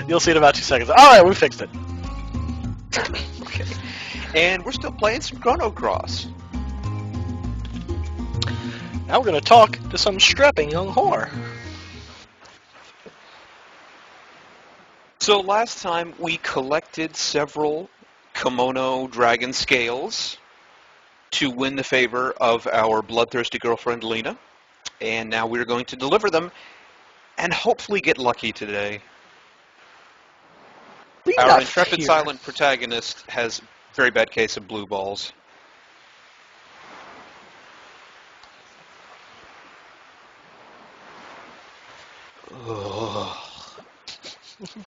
You'll see in about 2 seconds. Alright, we fixed it. Okay. And we're still playing some Chrono Cross. Now we're going to talk to some strapping young whore. So last time we collected several kimono dragon scales to win the favor of our bloodthirsty girlfriend Lena. And now we're going to deliver them and hopefully get lucky today. Our intrepid silent protagonist has a very bad case of blue balls.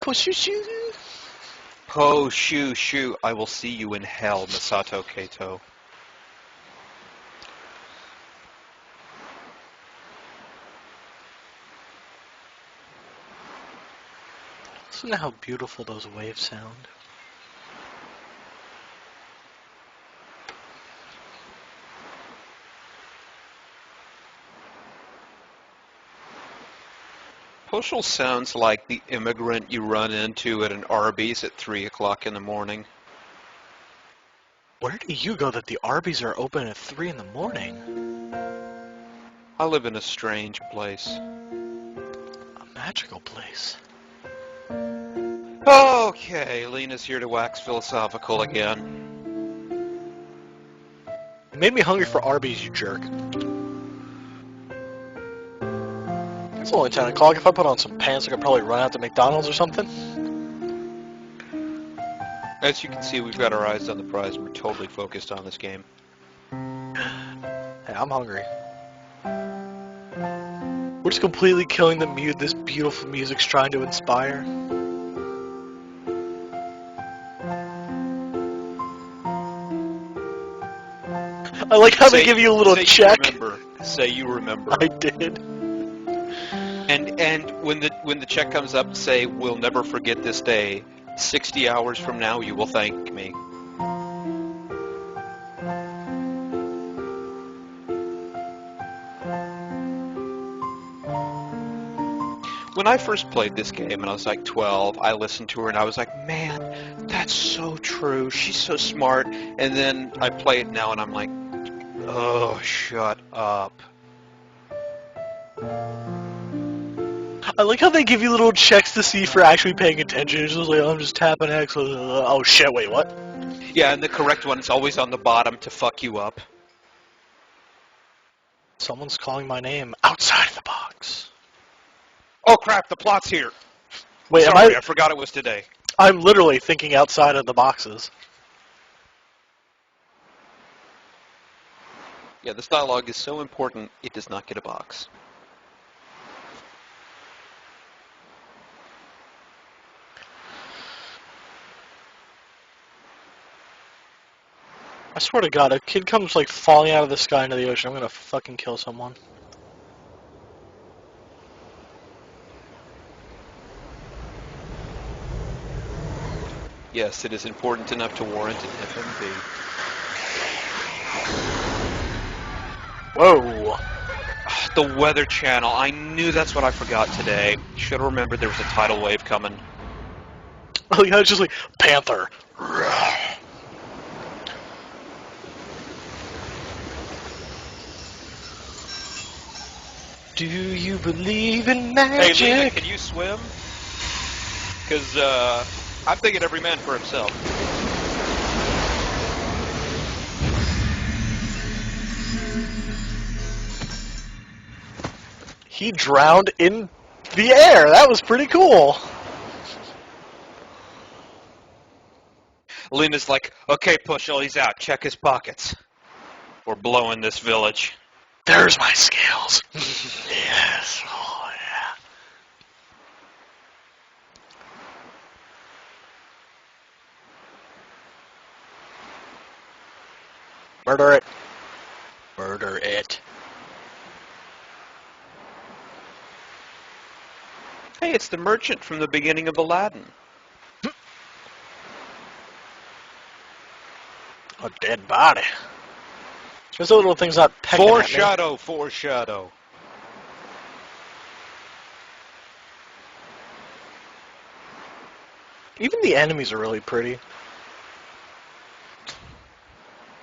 Push your shoe. Po shoo shoo, I will see you in hell, Masato Kato. Listen to how beautiful those waves sound. Poshel sounds like the immigrant you run into at an Arby's at 3 o'clock in the morning. Where do you go that the Arby's are open at 3 in the morning? I live in a strange place. A magical place. Okay, Lena's here to wax philosophical again. You made me hungry for Arby's, you jerk. It's only 10 o'clock. If I put on some pants, I could probably run out to McDonald's or something. As you can see, we've got our eyes on the prize. We're totally focused on this game. Hey, I'm hungry. We're just completely killing the mood this beautiful music's trying to inspire. I like how they give you a little check. Say you remember. I did. And when the check comes up, say, "We'll never forget this day. 60 hours from now, you will thank me." When I first played this game, and I was like 12, I listened to her, and I was like, man, that's so true. She's so smart. And then I play it now, and I'm like, oh, shut up. I like how they give you little checks to see if you're actually paying attention. It's just like, I'm just tapping X. Oh shit, wait, what? Yeah, and the correct one is always on the bottom to fuck you up. Someone's calling my name outside the box. Oh crap, the plot's here. Wait, Sorry, I forgot it was today. I'm literally thinking outside of the boxes. Yeah, this dialogue is so important, it does not get a box. I swear to God, a kid comes like falling out of the sky into the ocean, I'm gonna fucking kill someone. Yes, it is important enough to warrant an FMV. Whoa! The Weather Channel. I knew that's what I forgot today. Should have remembered there was a tidal wave coming. Oh yeah, it's just like, Panther. Do you believe in magic? Hey, Lena, can you swim? Because, I'm thinking every man for himself. He drowned in the air. That was pretty cool. Lena's like, okay, Pushel, he's out. Check his pockets. We're blowing this village. There's my scales. Yes. Oh, yeah. Murder it. Murder it. Hey, it's the merchant from the beginning of Aladdin. A dead body. There's a little thing's not pecking at me. Foreshadow, foreshadow. Even the enemies are really pretty.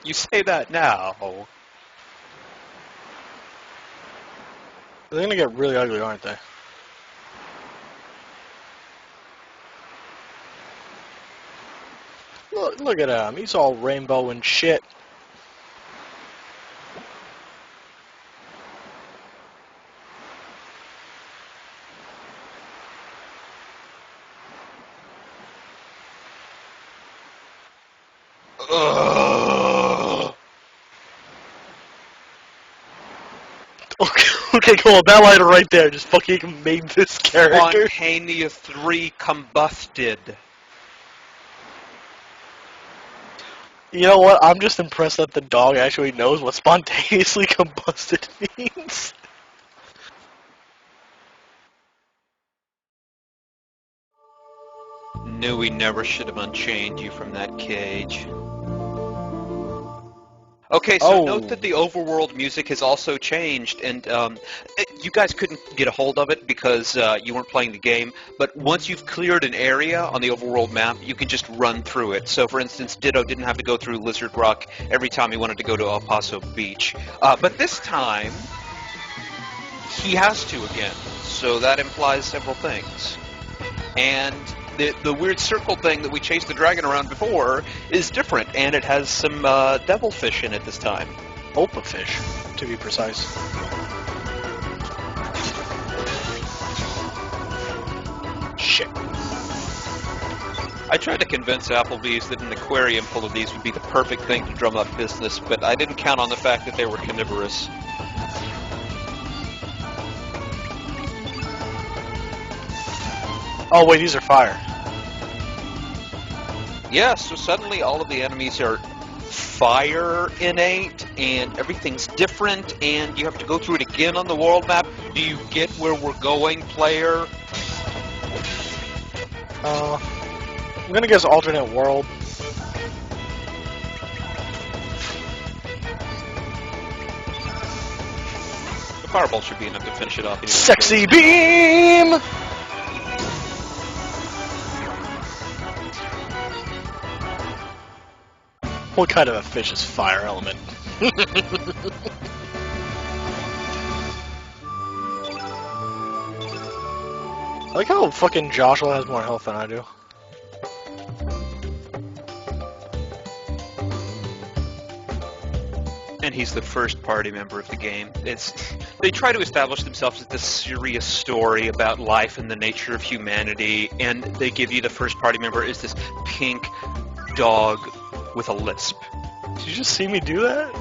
You say that now. They're gonna get really ugly, aren't they? Look at him. He's all rainbow and shit. Ugh. Okay, cool. That lighter right there just fucking made this character. Spontaneously combusted. You know what? I'm just impressed that the dog actually knows what spontaneously combusted means. Knew we never should have unchained you from that cage. Okay, so note that the overworld music has also changed, and you guys couldn't get a hold of it because you weren't playing the game, but once you've cleared an area on the overworld map, you can just run through it. So, for instance, Ditto didn't have to go through Lizard Rock every time he wanted to go to El Paso Beach. But this time, he has to again, so that implies several things. And the weird circle thing that we chased the dragon around before is different, and it has some devilfish in it this time. Opa fish, to be precise. Shit. I tried to convince Applebee's that an aquarium full of these would be the perfect thing to drum up business, but I didn't count on the fact that they were carnivorous. Oh wait, these are fire. Yeah, so suddenly all of the enemies are fire innate, and everything's different, and you have to go through it again on the world map. Do you get where we're going, player? I'm gonna guess alternate world. The fireball should be enough to finish it off. Sexy beam! What kind of a fish is fire element? I like how fucking Joshua has more health than I do. And he's the first party member of the game. They try to establish themselves as this serious story about life and the nature of humanity, and they give you the first party member as this pink dog with a lisp. Did you just see me do that?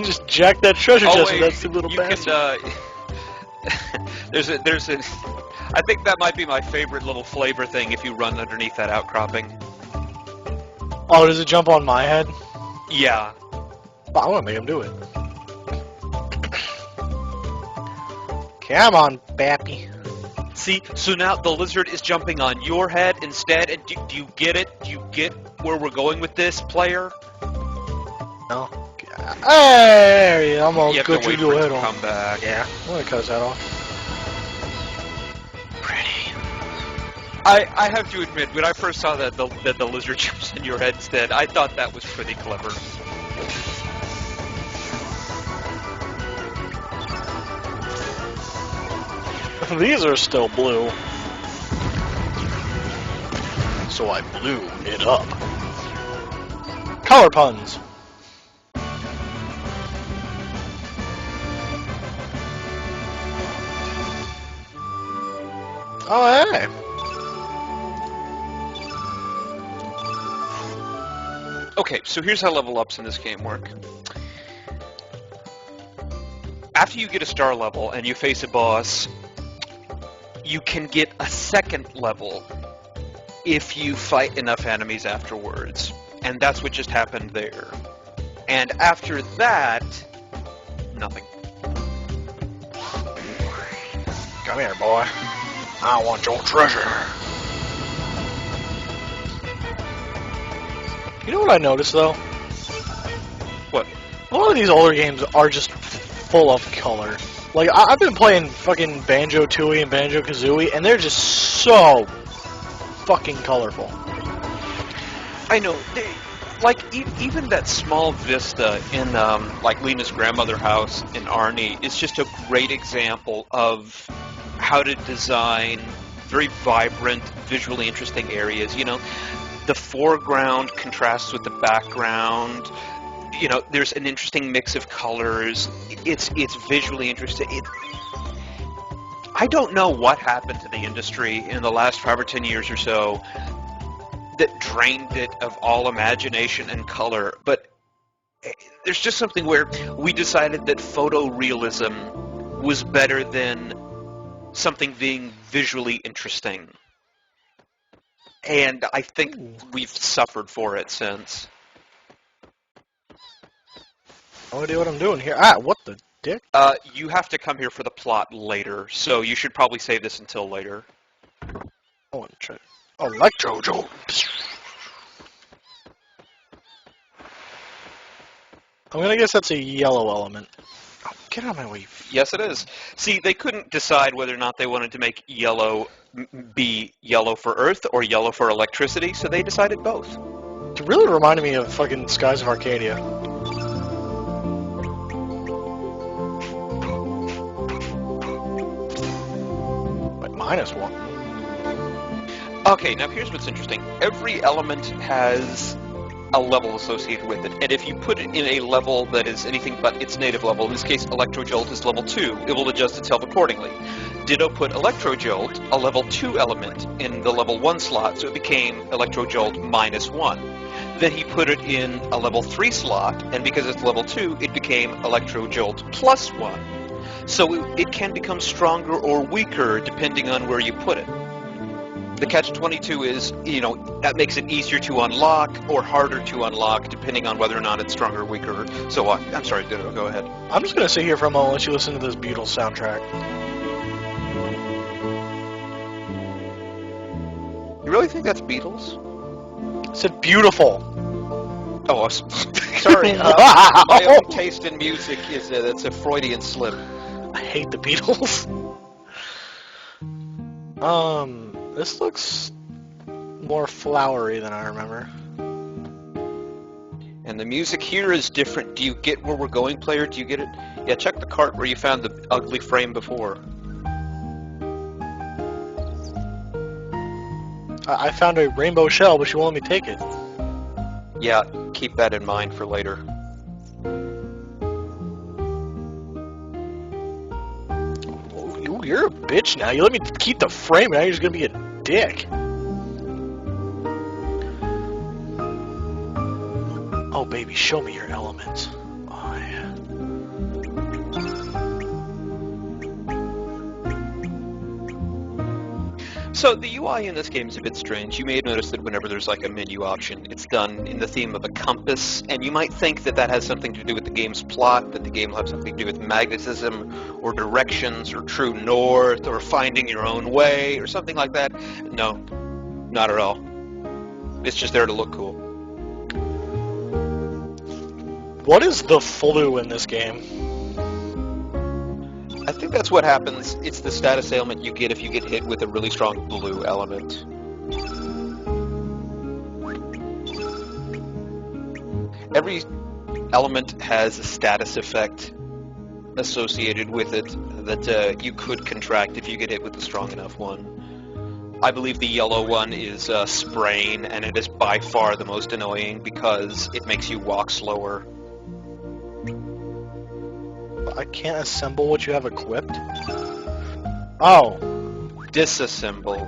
Just jack that treasure chest with that stupid little bastard. There's a. I think that might be my favorite little flavor thing if you run underneath that outcropping. Oh, does it jump on my head? Yeah. Well, I want to make him do it. Come on, Bappy. See, so now the lizard is jumping on your head instead, and do you get it? Do you get where we're going with this, player? No. Hey, I'm gonna go you your head on. Come back. Yeah, I'm gonna cut his head off. Pretty. I have to admit, when I first saw that the lizard jumps on your head instead, I thought that was pretty clever. These are still blue. So I blew it up. Color puns. Oh, hey. Okay, so here's how level ups in this game work. After you get a star level and you face a boss, you can get a second level if you fight enough enemies afterwards. And that's what just happened there. And after that, nothing. Come here, boy. I want your treasure. You know what I noticed, though? What? A lot of these older games are just full of color. Like, I've been playing fucking Banjo-Tooie and Banjo-Kazooie, and they're just so fucking colorful. I know. Like, even that small vista in, like, Lena's grandmother's house in Arnie is just a great example of how to design very vibrant, visually interesting areas. You know, the foreground contrasts with the background. You know, there's an interesting mix of colors. It's visually interesting. I don't know what happened to the industry in the last 5 or 10 years or so that drained it of all imagination and color, but there's just something where we decided that photorealism was better than something being visually interesting. And I think we've suffered for it since. No idea what I'm doing here. Ah, what the dick? You have to come here for the plot later, so you should probably save this until later. I want to try. Electro Jolt. I'm gonna guess that's a yellow element. Oh, get out of my way. Yes, it is. See, they couldn't decide whether or not they wanted to make yellow be yellow for Earth or yellow for electricity, so they decided both. It really reminded me of fucking Skies of Arcadia. Like -1. Okay, now here's what's interesting. Every element has a level associated with it, and if you put it in a level that is anything but its native level, in this case Electrojolt is level 2, it will adjust itself accordingly. Ditto put Electrojolt, a level 2 element, in the level 1 slot, so it became Electrojolt -1. Then he put it in a level 3 slot, and because it's level 2, it became Electrojolt +1. So it can become stronger or weaker depending on where you put it. The catch-22 is, you know, that makes it easier to unlock or harder to unlock depending on whether or not it's stronger or weaker. So, I'm sorry, Ditto, go ahead. I'm just gonna sit here for a moment and let you listen to this Beatles soundtrack. You really think that's Beatles? I said beautiful. Oh, sorry. My own taste in music is that's a Freudian slip. I hate the Beatles. This looks more flowery than I remember. And the music here is different. Do you get where we're going, player? Do you get it? Yeah, check the cart where you found the ugly frame before. I found a rainbow shell, but she won't let me take it. Yeah, keep that in mind for later. Ooh, you're a bitch now. You let me keep the frame, now you're just gonna be a dick. Oh, baby, show me your elements. Oh, yeah. So the UI in this game is a bit strange. You may have noticed that whenever there's like a menu option, it's done in the theme of a compass, and you might think that that has something to do with the game's plot, that the game will have something to do with magnetism, or directions, or true north, or finding your own way, or something like that. No, not at all. It's just there to look cool. What is the flu in this game? I think that's what happens. It's the status ailment you get if you get hit with a really strong blue element. Every element has a status effect associated with it that you could contract if you get hit with a strong enough one. I believe the yellow one is sprain, and it is by far the most annoying because it makes you walk slower. I can't assemble what you have equipped? Oh. Disassemble.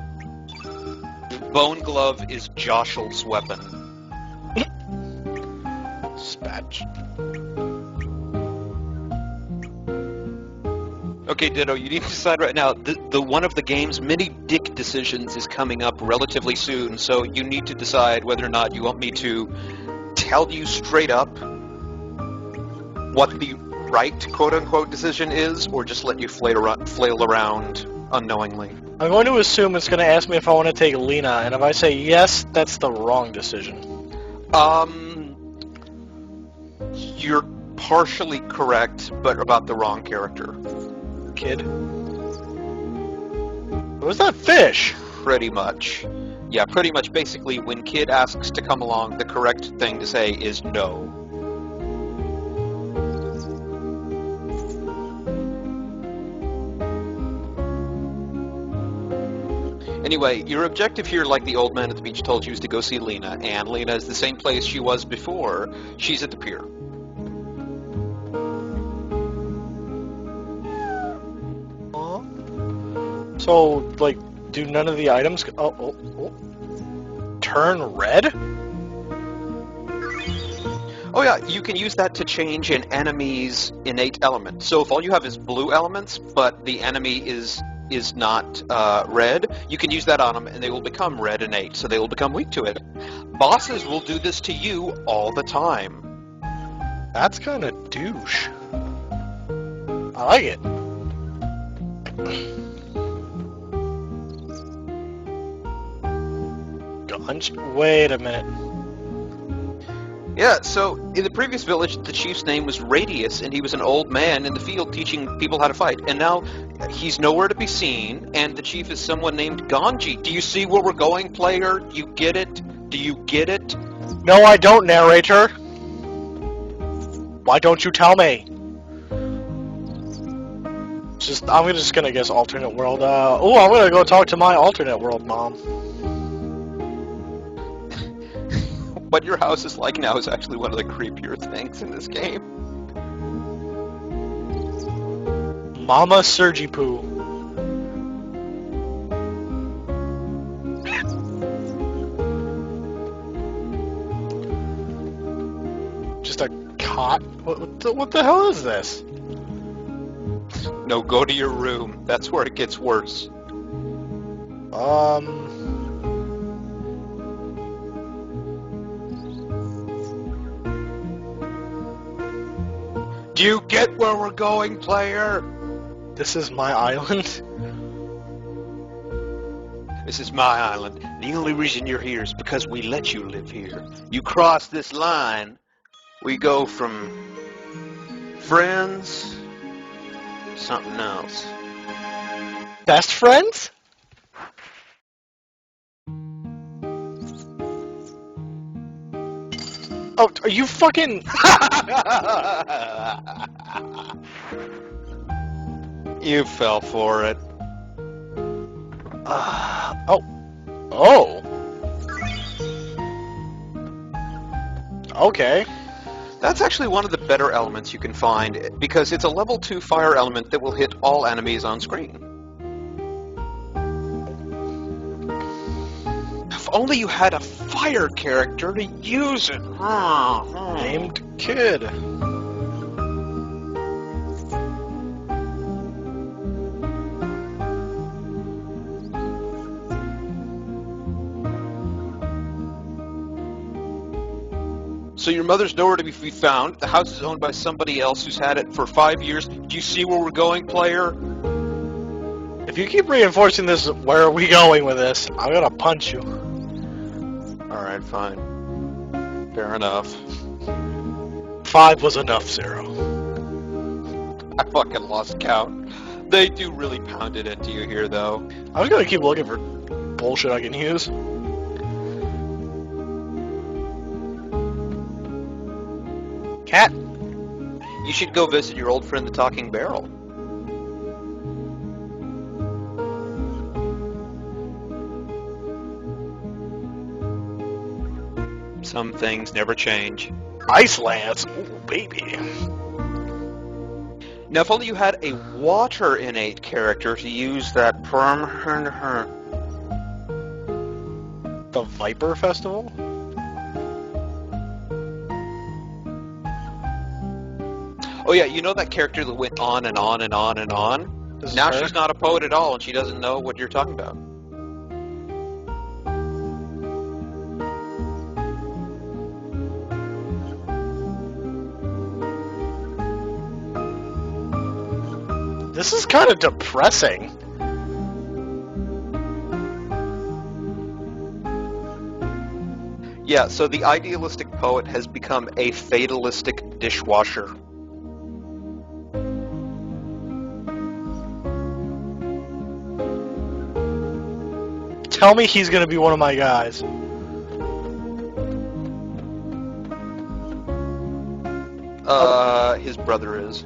Bone Glove is Joshel's weapon. Spatch. Okay, Ditto, you need to decide right now. The one of the game's many dick decisions is coming up relatively soon, so you need to decide whether or not you want me to tell you straight up what the right quote-unquote decision is, or just let you flail around unknowingly. I'm going to assume it's going to ask me if I want to take Lena, and if I say yes, that's the wrong decision. You're partially correct, but about the wrong character. kid? What was that fish? Pretty much. Yeah, pretty much basically when kid asks to come along, the correct thing to say is no. Anyway, your objective here, like the old man at the beach told you, is to go see Lena, and Lena is the same place she was before. She's at the pier. So, like, do none of the items turn red? Oh yeah, you can use that to change an enemy's innate element. So if all you have is blue elements, but the enemy is not red, you can use that on them and they will become red innate, so they will become weak to it. Bosses will do this to you all the time. That's kind of douche. I like it. Wait a minute. Yeah, so in the previous village, the chief's name was Radius, and he was an old man in the field teaching people how to fight. And now he's nowhere to be seen, and the chief is someone named Ganji. Do you see where we're going, player? Do you get it? Do you get it? No, I don't, narrator. Why don't you tell me? I'm just gonna guess alternate world. Oh, I'm gonna go talk to my alternate world mom. What your house is like now is actually one of the creepier things in this game. Mama Sergi Poo. Just a cot? What the hell is this? No, go to your room. That's where it gets worse. Do you get where we're going, player? This is my island? This is my island. The only reason you're here is because we let you live here. You cross this line, we go from friends to something else. Best friends? Oh, are you fucking... You fell for it. Oh. Okay. That's actually one of the better elements you can find, because it's a level 2 fire element that will hit all enemies on screen. If only you had a fire character to use it. Named Kid. So your mother's nowhere to be found. The house is owned by somebody else who's had it for 5 years. Do you see where we're going, player? If you keep reinforcing this, where are we going with this? I'm gonna punch you. Alright, fine. Fair enough. 5 was enough, Zero. I fucking lost count. They do really pound it into you here, though. I was gonna keep looking for bullshit I can use. Cat? You should go visit your old friend the Talking Barrel. Some things never change. Ice Lance? Ooh, baby. Now, if only you had a water innate character to use that The Viper Festival? Oh yeah, you know that character that went on and on and on and on? This is Now her? she's not a poet at all, and she doesn't know what you're talking about. This is kind of depressing. Yeah, so the idealistic poet has become a fatalistic dishwasher. Tell me he's gonna be one of my guys. His brother is.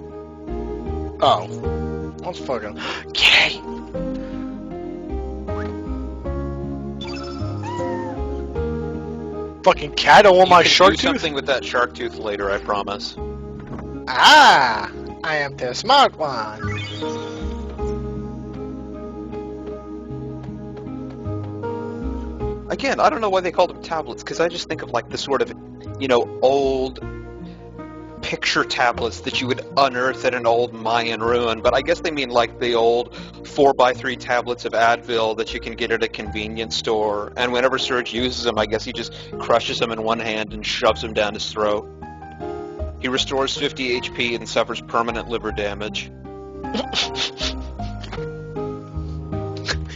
Oh. Let's fucking... Yay! Fucking cat, I want my shark do tooth. something with that shark tooth later, I promise. Ah! I am the smart one. Again, I don't know why they called them tablets, because I just think of like the sort of, you know, old picture tablets that you would unearth at an old Mayan ruin, but I guess they mean like the old 4x3 tablets of Advil that you can get at a convenience store, and whenever Serge uses them, I guess he just crushes them in one hand and shoves them down his throat. He restores 50 HP and suffers permanent liver damage.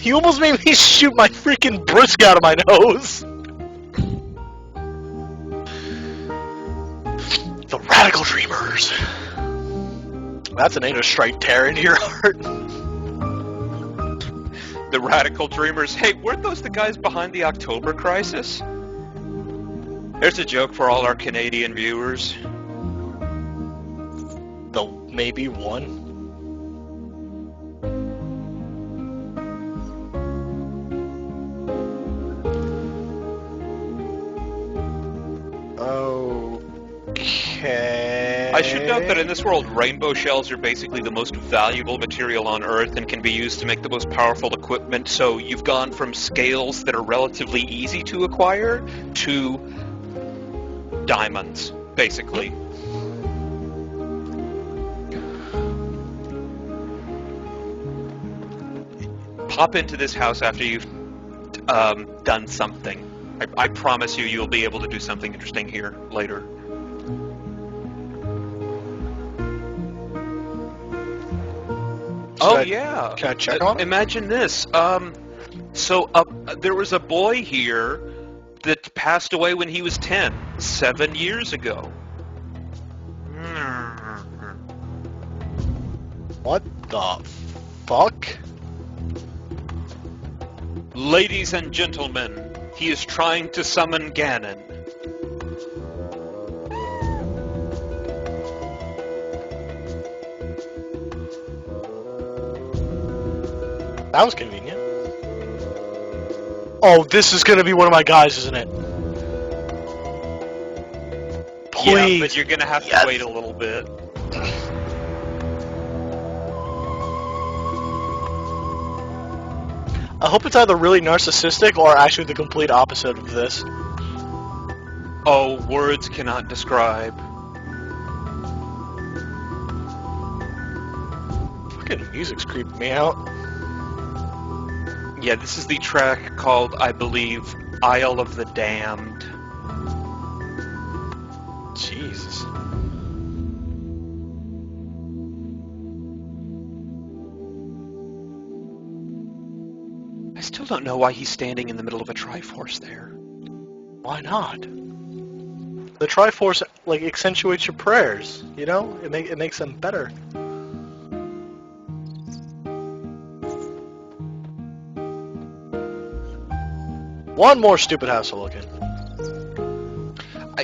You almost made me shoot my freaking brisk out of my nose. The Radical Dreamers. That's an aim to strike terror into your heart. The Radical Dreamers. Hey, weren't those the guys behind the October Crisis? There's a joke for all our Canadian viewers. The maybe one. Okay. I should note that in this world, rainbow shells are basically the most valuable material on Earth and can be used to make the most powerful equipment, so you've gone from scales that are relatively easy to acquire to diamonds, basically. Pop into this house after you've done something. I promise you, you'll be able to do something interesting here later. Yeah. Can I check on him? Imagine this. There was a boy here that passed away when he was 10, 7 years ago. What the fuck? Ladies and gentlemen, he is trying to summon Ganon. That was convenient. Oh, this is gonna be one of my guys, isn't it? Please. Yeah, but you're gonna have to wait a little bit. I hope it's either really narcissistic or actually the complete opposite of this. Oh, words cannot describe. Fucking music's creeping me out. Yeah, this is the track called, I believe, Isle of the Damned. Jesus. I still don't know why he's standing in the middle of a Triforce there. Why not? The Triforce, like, accentuates your prayers, you know? It makes them better. One more stupid house to look in.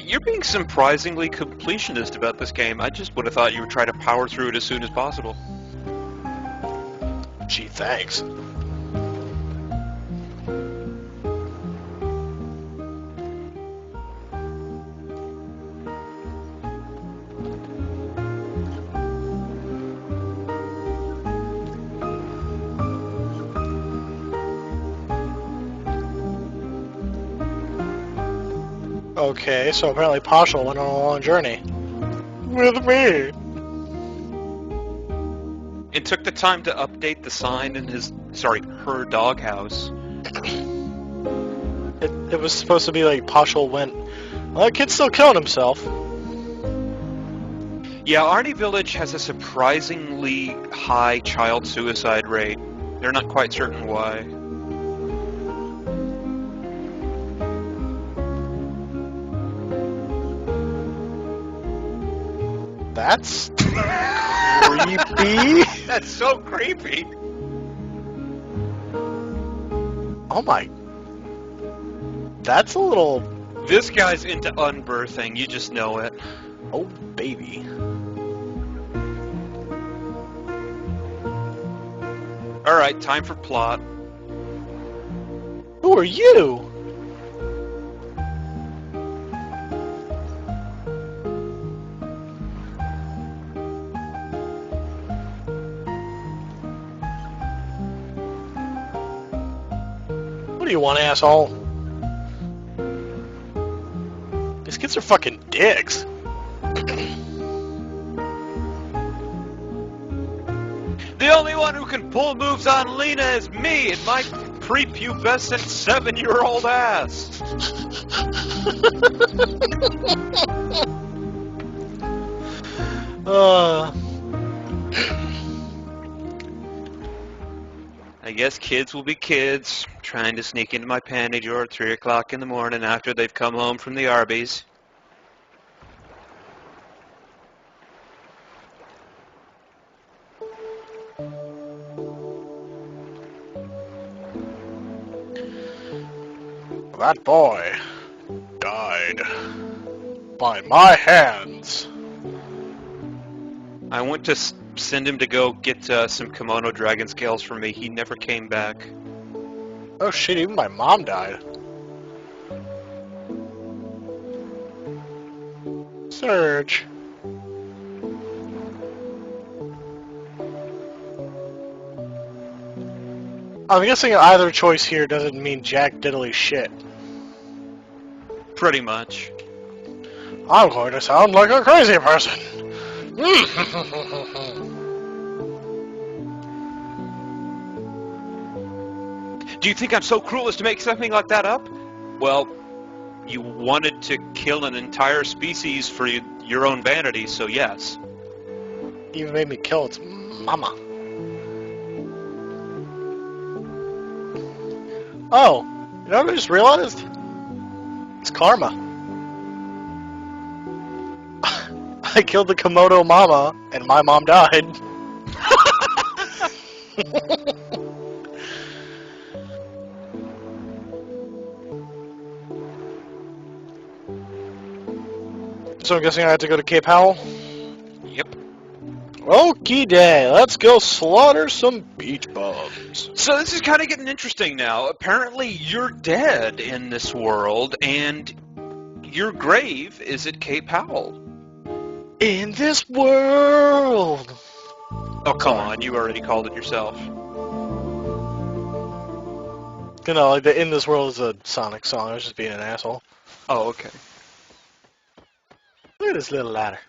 You're being surprisingly completionist about this game. I just would have thought you would try to power through it as soon as possible. Gee, thanks. Okay, so apparently Pashal went on a long journey. With me! It took the time to update the sign in her doghouse. It was supposed to be like Pashal went, well, that kid's still killing himself. Yeah, Arnie Village has a surprisingly high child suicide rate. They're not quite certain why. That's creepy. That's so creepy. Oh my That's a little... This guy's into unbirthing, you just know it. Oh, baby. Alright, time for plot. Who are you? What do you want, asshole? These kids are fucking dicks. The only one who can pull moves on Lena is me and my prepubescent 7-year-old ass. I guess kids will be kids, trying to sneak into my panty drawer at 3 o'clock in the morning after they've come home from the Arby's. That boy died by my hands. I went to send him to go get some kimono dragon scales for me. He never came back. Oh shit, even my mom died. Surge. I'm guessing either choice here doesn't mean jack diddly shit. Pretty much. I'm going to sound like a crazy person. Do you think I'm so cruel as to make something like that up? Well, you wanted to kill an entire species for your own vanity, so yes. Even made me kill its mama. Oh, you know what I just realized? It's karma. I killed the Komodo mama, and my mom died. So I'm guessing I have to go to Cape Howell? Yep. Okie day, let's go slaughter some beach bums. So this is kind of getting interesting now. Apparently you're dead in this world, and your grave is at Cape Howell. In this world! Oh, come on, you already called it yourself. You know, like the In This World is a Sonic song, I was just being an asshole. Oh, okay. Look at this little ladder.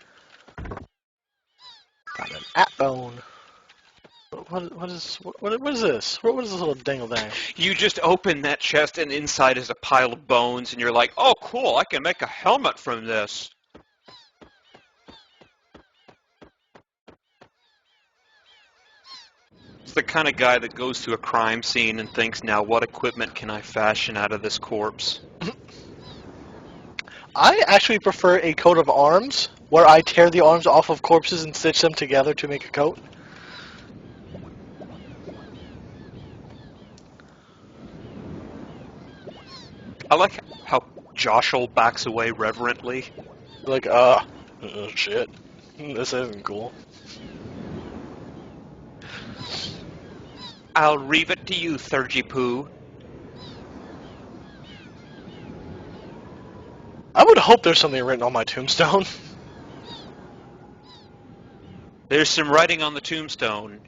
Got an at bone. What is this? What is this little dingle dang? You just open that chest and inside is a pile of bones and you're like, oh cool, I can make a helmet from this. It's the kind of guy that goes to a crime scene and thinks, now what equipment can I fashion out of this corpse? I actually prefer a coat of arms, where I tear the arms off of corpses and stitch them together to make a coat. I like how Joshua backs away reverently. Like, shit. This isn't cool. I'll leave it to you, Thurgy Poo. I would hope there's something written on my tombstone. There's some writing on the tombstone.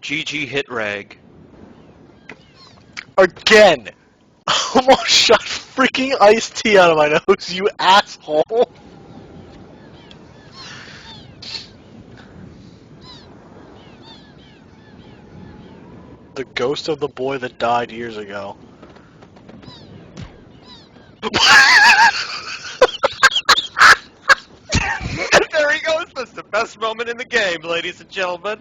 GG hit rag. Again! Almost shot freaking iced tea out of my nose, you asshole! The ghost of the boy that died years ago. There he goes. That's the best moment in the game, ladies and gentlemen.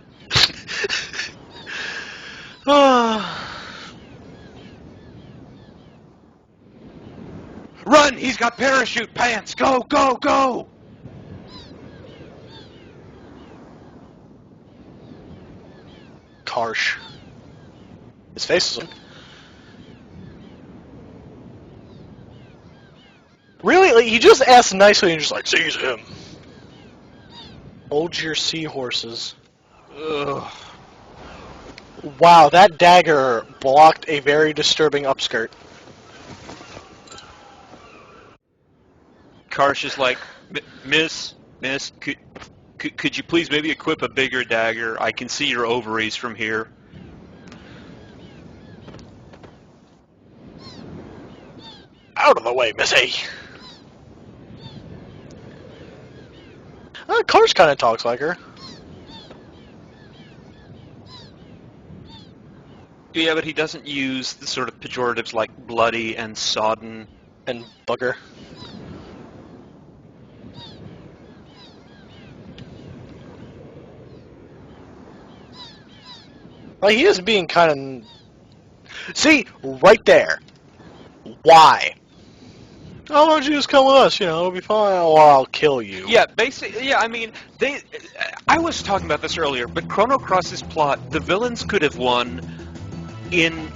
Run! He's got parachute pants! Go, go, go! Karsh. His face is... Really? Like, he just asked nicely and just like, seize him. Hold your seahorses. Ugh. Wow, that dagger blocked a very disturbing upskirt. Karsh is like, Miss, could you please maybe equip a bigger dagger? I can see your ovaries from here. Out of the way, missy! Karsh kind of talks like her. Yeah, but he doesn't use the sort of pejoratives like bloody and sodden. And bugger. Like, he is being kind of... See? Right there. Why? Oh, why don't you just come with us? You know, it'll be fine. Or I'll kill you. Yeah, basically, yeah, I mean, I was talking about this earlier, but Chrono Cross's plot, the villains could have won in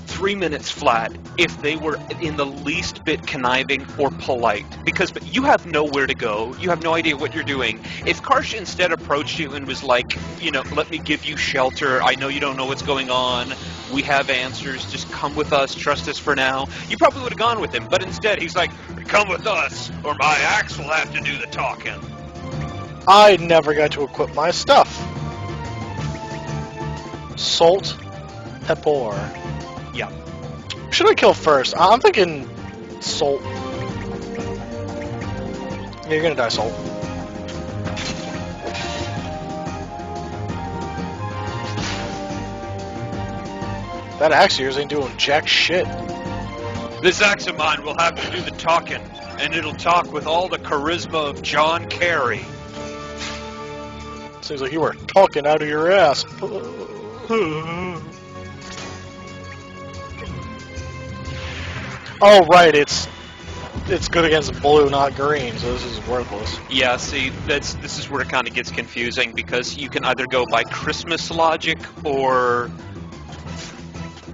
3 minutes flat if they were in the least bit conniving or polite. Because you have nowhere to go. You have no idea what you're doing. If Karsh instead approached you and was like, you know, let me give you shelter. I know you don't know what's going on. We have answers. Just come with us. Trust us for now. You probably would have gone with him. But instead, he's like, come with us, or my axe will have to do the talking. I never got to equip my stuff. Salt, pepper. Yeah. Should I kill first? I'm thinking Salt. Yeah, you're gonna die, Salt. That axe of yours ain't doing jack shit. This axe of mine will have to do the talking, and it'll talk with all the charisma of John Kerry. Seems like you were talking out of your ass. Oh, right, it's good against blue, not green, so this is worthless. Yeah, see, this is where it kind of gets confusing, because you can either go by Christmas logic or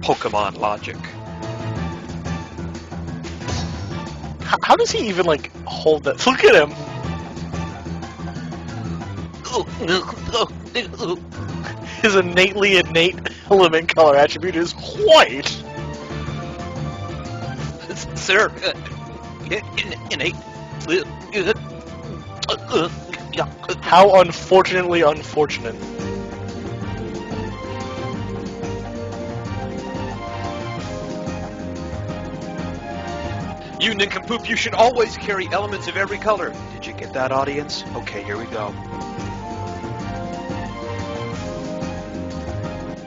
Pokemon logic. How does he even, like, hold that? Look at him! His innate element color attribute is white! Sir, innate. How unfortunately unfortunate. You nincompoop, you should always carry elements of every color. Did you get that, audience? Okay, here we go.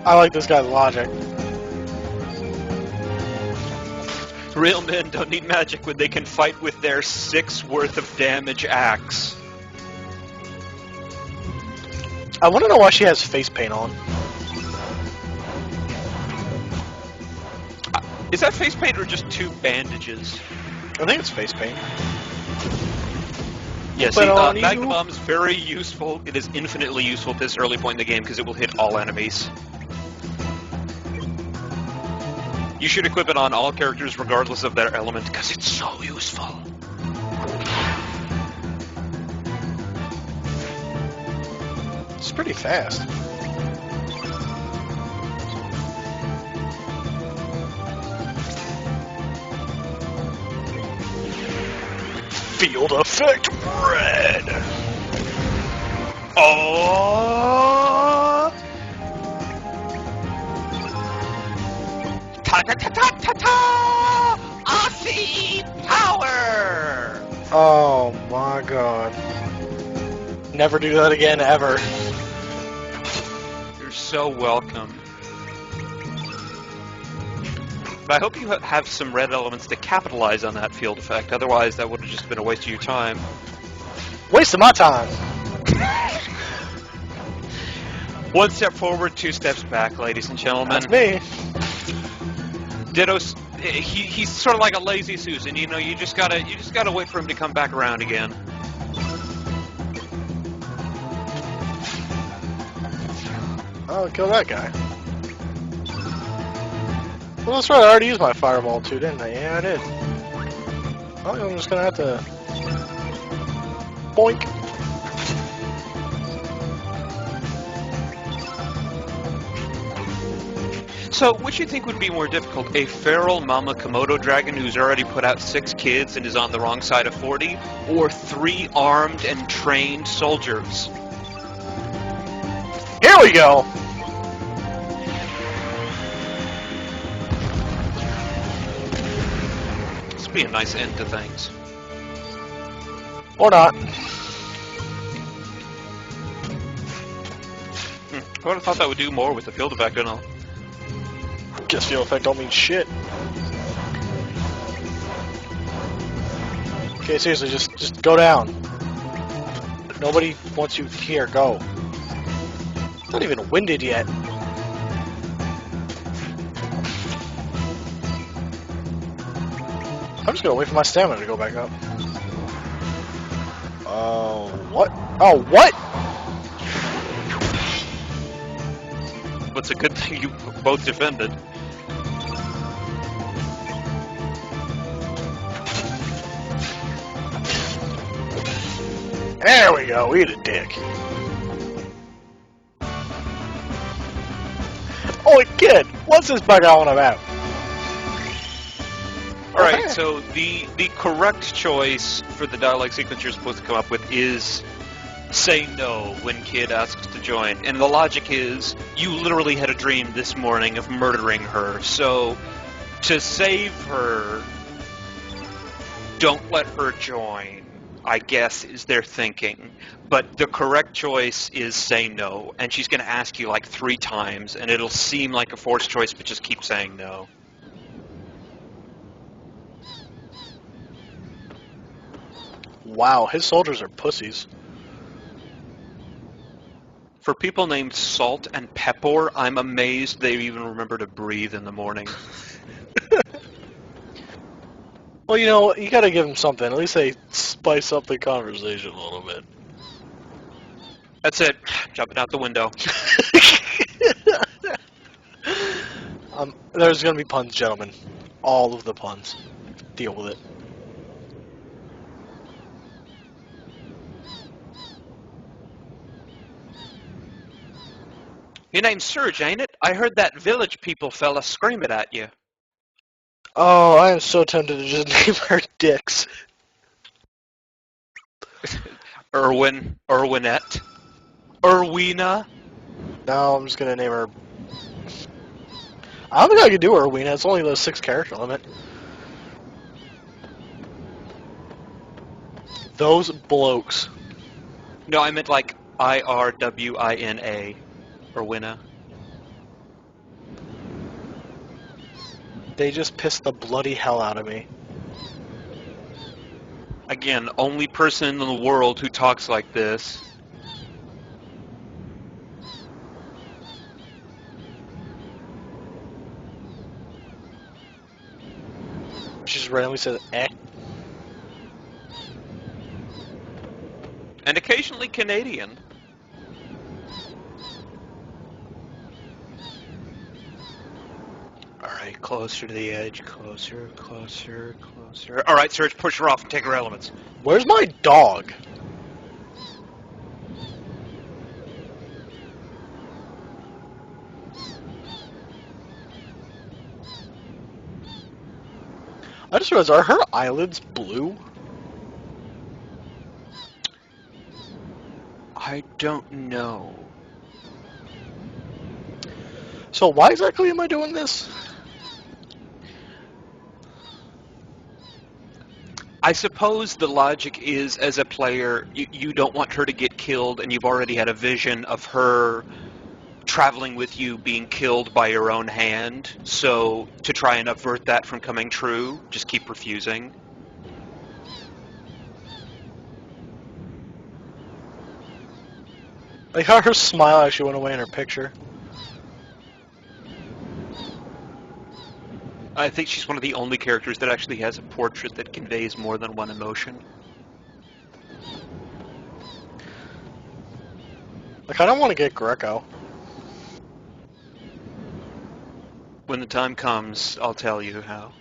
I like this guy's logic. Real men don't need magic when they can fight with their 6 worth of damage axe. I want to know why she has face paint on. Is that face paint or just 2 bandages? I think it's face paint. Yes, But Magnum Bomb is very useful. It is infinitely useful at this early point in the game because it will hit all enemies. You should equip it on all characters regardless of their element because it's so useful. It's pretty fast. Field effect red. Oh! Ta ta ta ta ta ta! Aussie power! Oh my god. Never do that again, ever. You're so welcome. But I hope you have some red elements to capitalize on that field effect. Otherwise, that would have just been a waste of your time. Waste of my time. 1 step forward, 2 steps back, ladies and gentlemen. That's me. Ditto's he's sort of like a lazy Susan, you know. You just gotta wait for him to come back around again. I'll kill that guy. Well, that's right. I already used my fireball too, didn't I? Yeah, I did. I think I'm just gonna have to... Boink! So, which do you think would be more difficult? A feral mama Komodo dragon who's already put out 6 kids and is on the wrong side of 40? Or 3 armed and trained soldiers? Here we go! This would be a nice end to things. Or not. I would have thought that would do more with the field effect and all. Guess field effect don't mean shit. Okay, seriously, just go down. Nobody wants you here, go. It's not even winded yet. I'm just gonna wait for my stamina to go back up. Oh, what? Oh, what? But it's a good thing you both defended. There we go, eat a dick. Oh, kid, what's this bug on about? Alright, so the correct choice for the dialogue sequence you're supposed to come up with is say no when kid asks to join. And the logic is, you literally had a dream this morning of murdering her, so to save her, don't let her join, I guess, is their thinking. But the correct choice is say no, and she's going to ask you like 3 times, and it'll seem like a forced choice, but just keep saying no. Wow, his soldiers are pussies. For people named Salt and Pepper, I'm amazed they even remember to breathe in the morning. Well, you know, you gotta give them something. At least they spice up the conversation a little bit. That's it. Jumping out the window. There's gonna be puns, gentlemen. All of the puns. Deal with it. Your name's Surge, ain't it? I heard that village people fella screaming at you. Oh, I am so tempted to just name her Dix. Irwin, Irwinette, Irwina. No, I'm just gonna name her... I don't think I could do Erwina. It's only the 6 character limit. Those blokes. No, I meant like Irwina, Irwina. They just pissed the bloody hell out of me. Again, only person in the world who talks like this. She just randomly said, eh. And occasionally Canadian. Alright, closer to the edge, closer, closer, closer. Alright, Surge, push her off and take her elements. Where's my dog? I just realized, are her eyelids blue? I don't know. So why exactly am I doing this? I suppose the logic is, as a player, you don't want her to get killed, and you've already had a vision of her traveling with you being killed by your own hand. So to try and avert that from coming true, just keep refusing. Like how her smile actually went away in her picture. I think she's one of the only characters that actually has a portrait that conveys more than one emotion. Like I don't want to get Greco. When the time comes, I'll tell you how.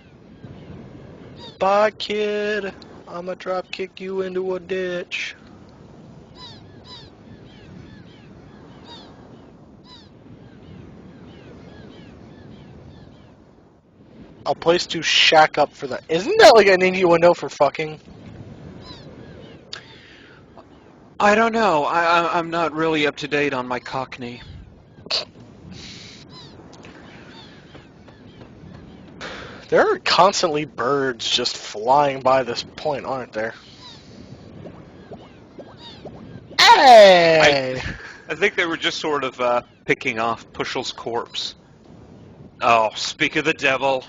Bye, kid. I'ma drop kick you into a ditch. A place to shack up for that. Isn't that like an innuendo for fucking? I don't know. I'm not really up to date on my Cockney. There are constantly birds just flying by this point, aren't there? Hey! I think they were just sort of picking off Pushel's corpse. Oh, speak of the devil.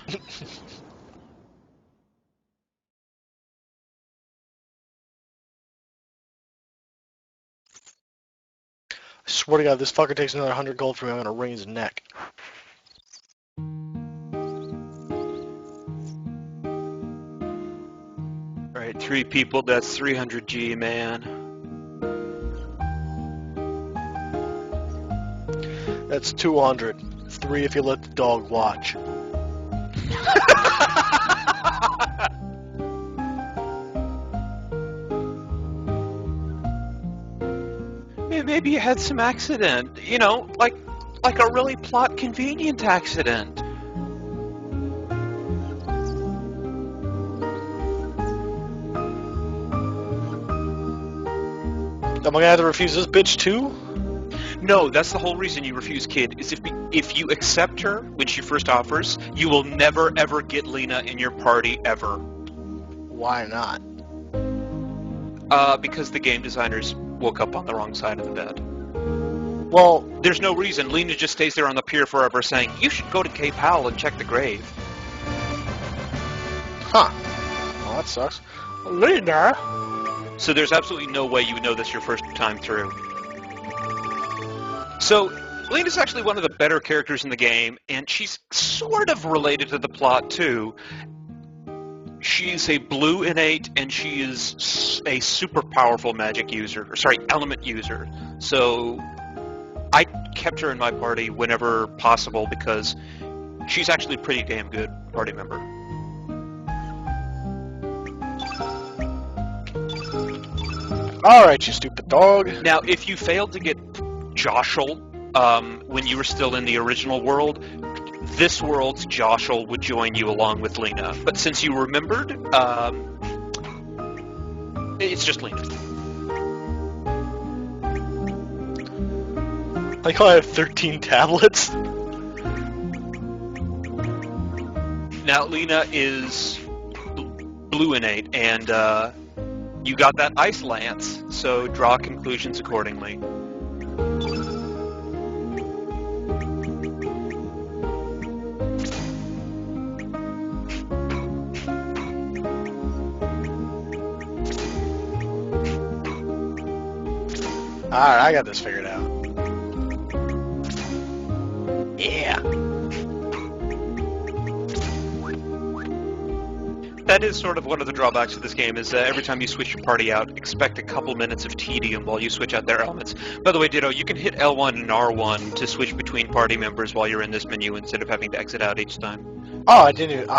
I swear to God, this fucker takes another 100 gold from me, I'm gonna wring his neck. Alright, 3 people, that's 300 G, man. That's 200. 3 if you let the dog watch. Maybe you had some accident. You know, like a really plot convenient accident. Am I gonna have to refuse this bitch too? No, that's the whole reason you refuse, kid, is if you accept her when she first offers, you will never ever get Lena in your party ever. Why not? Because the game designers woke up on the wrong side of the bed. Well, There's no reason. Lena just stays there on the pier forever saying, you should go to Cape Howell and check the grave. huh. Well, that sucks. Lena! So there's absolutely no way you would know this your first time through. So, Lena's actually one of the better characters in the game, and she's sort of related to the plot, too. She's a blue innate, and she is a super powerful magic user, or sorry, element user. So, I kept her in my party whenever possible, because she's actually a pretty damn good party member. Alright, you stupid dog. Now, if you failed to get Joshel when you were still in the original world, this world's Joshel would join you along with Lena. But since you remembered, it's just Lena. Like how I have 13 tablets? Now, Lena is blue innate, and you got that ice lance, so draw conclusions accordingly. Alright, I got this figured out. Yeah. That is sort of one of the drawbacks of this game, is every time you switch your party out, expect a couple minutes of tedium while you switch out their elements. By the way, Ditto, you can hit L1 and R1 to switch between party members while you're in this menu instead of having to exit out each time. Oh, I didn't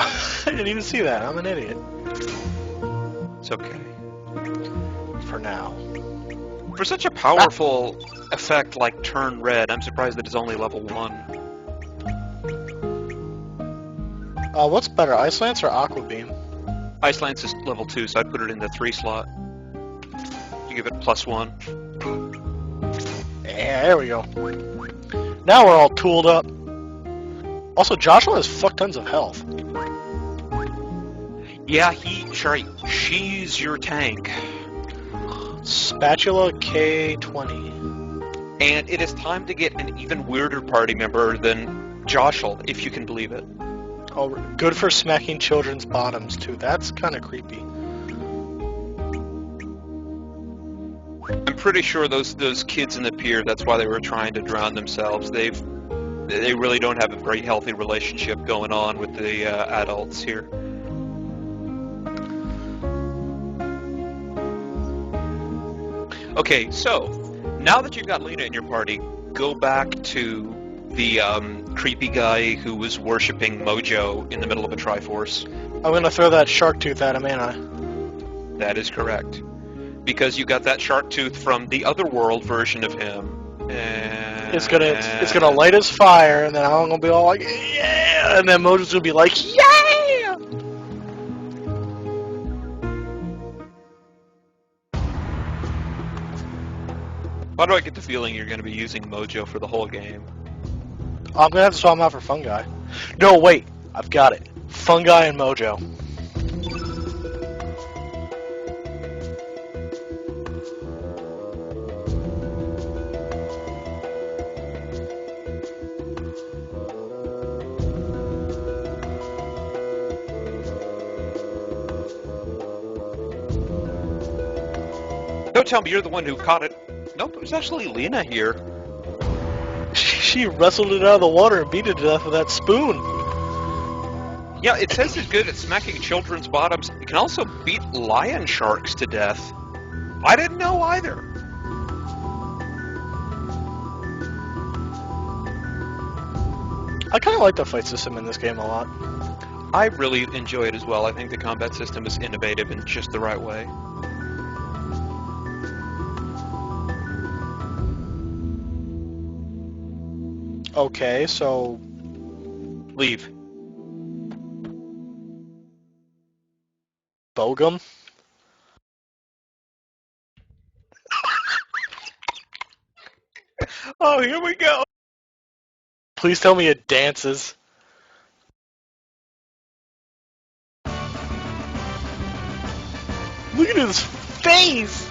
even see that. I'm an idiot. It's okay. For now. For such a powerful effect like Turn Red, I'm surprised that it's only level 1. What's better, Ice Lance or Aqua Beam? Ice Lance is level 2, so I'd put it in the 3 slot. You give it +1. Yeah, there we go. Now we're all tooled up. Also, Joshua has fuck tons of health. Yeah, she's your tank. Spatula K20. And it is time to get an even weirder party member than Joshel, if you can believe it. Oh, good for smacking children's bottoms, too. That's kind of creepy. I'm pretty sure those kids in the pier, that's why they were trying to drown themselves. They really don't have a very healthy relationship going on with the adults here. Okay, so now that you've got Lena in your party, go back to the creepy guy who was worshipping Mojo in the middle of a Triforce. I'm gonna throw that shark tooth at him, ain't I? That is correct. Because you got that shark tooth from the Otherworld version of him. And... It's gonna light his fire, and then I'm gonna be all like, yeah, and then Mojo's gonna be like, yeah. Why do I get the feeling you're going to be using Mojo for the whole game? I'm gonna have to swap him out for Fungi. No, wait, I've got it. Fungi and Mojo. Don't tell me you're the one who caught it. Nope, it was actually Lena here. She wrestled it out of the water and beat it to death with that spoon. Yeah, it says it's good at smacking children's bottoms. It can also beat lion sharks to death. I didn't know either. I kind of like the fight system in this game a lot. I really enjoy it as well. I think the combat system is innovative in just the right way. Okay, so... Leave. Bogum? Oh, here we go. Please tell me it dances. Look at his face!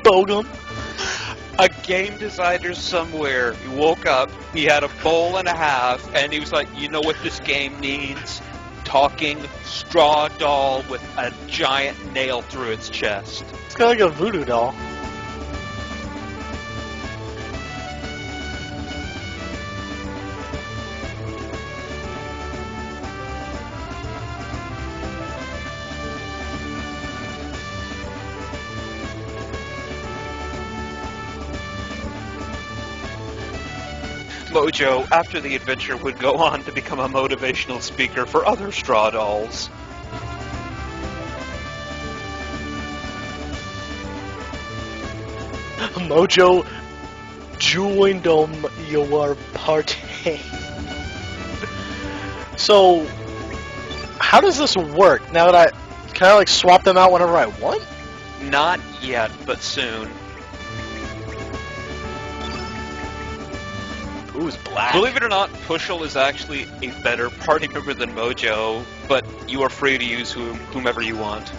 Bogum. A game designer somewhere, he woke up, he had a bowl and a half, and he was like, you know what this game needs? Talking straw doll with a giant nail through its chest. It's kind of like a voodoo doll. Mojo, after the adventure, would go on to become a motivational speaker for other straw dolls. Mojo joined your party. So, how does this work? Now that can I like swap them out whenever I want? Not yet, but soon. Ooh, it's black. Believe it or not, Pushel is actually a better party member than Mojo, but you are free to use whomever you want.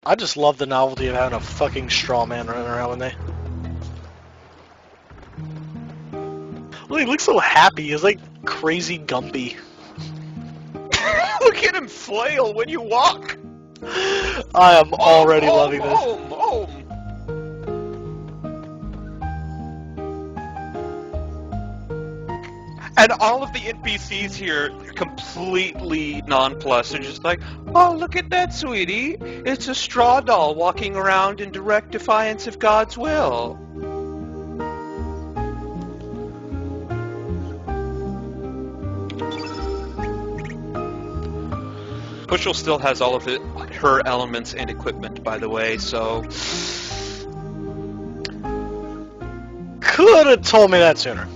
I just love the novelty of having a fucking straw man running around with me. Look, he looks so happy. He's like crazy Gumpy. Look at him flail when you walk! I am already loving this. And all of the NPCs here are completely nonplussed. They're just like, oh, look at that, sweetie. It's a straw doll walking around in direct defiance of God's will. Pushel still has all of her elements and equipment, by the way, so... Could have told me that sooner.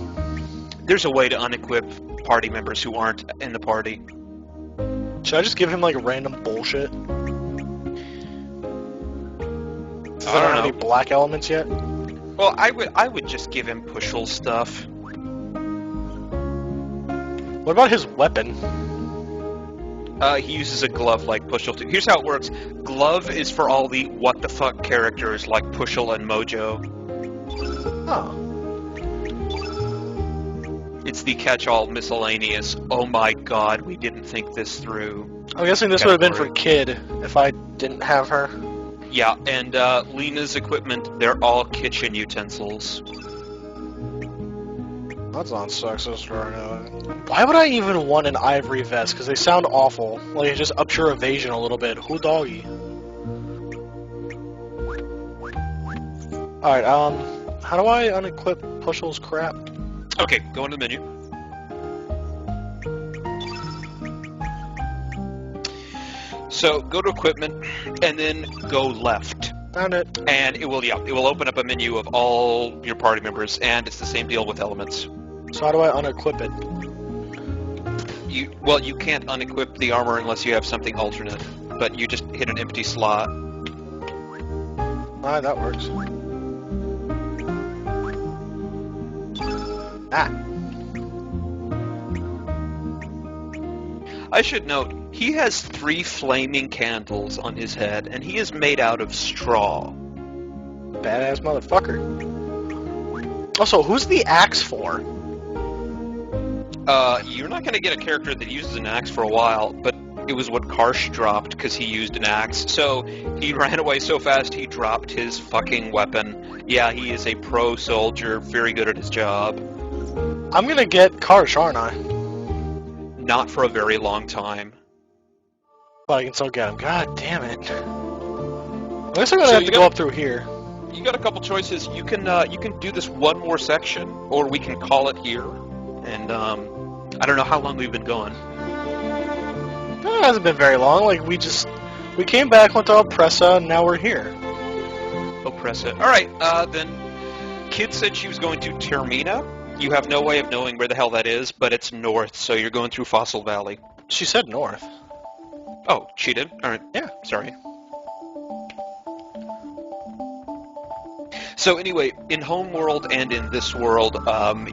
There's a way to unequip party members who aren't in the party. Should I just give him like random bullshit? Does I not don't have know. any black elements yet? Well, I would just give him Pushel stuff. What about his weapon? He uses a glove like Pushel too. Here's how it works. Glove is for all the what the fuck characters like Pushel and Mojo. Oh. It's the catch-all miscellaneous, oh my god, we didn't think this through. I'm guessing this would have been for Kid if I didn't have her. Yeah, and Lena's equipment, they're all kitchen utensils. That's not sexist or anything. Why would I even want an ivory vest? Because they sound awful. Like, it just ups your evasion a little bit. Who doggy? Alright, how do I unequip Pushle's crap? Okay, go into the menu. So go to equipment and then go left. Found it. And it will open up a menu of all your party members, and it's the same deal with elements. So how do I unequip it? You can't unequip the armor unless you have something alternate, but you just hit an empty slot. Alright, that works. Ah. I should note, he has 3 flaming candles on his head, and he is made out of straw. Badass motherfucker. Also, who's the axe for? You're not going to get a character that uses an axe for a while, but it was what Karsh dropped because he used an axe. So he ran away so fast he dropped his fucking weapon. Yeah, he is a pro soldier, very good at his job. I'm gonna get Karsh, aren't I? Not for a very long time. But I can still get him. God damn it. I guess I'm gonna have to go up through here. You got a couple choices. You can do this one more section, or we can call it here. And I don't know how long we've been going. It hasn't been very long. Like we came back, went to Oppressa, and now we're here. Oppressa. All right. Then, Kid said she was going to Termina. You have no way of knowing where the hell that is, but it's north, so you're going through Fossil Valley. She said north. Oh, she did? All right. Yeah. Sorry. So anyway, in Homeworld and in this world,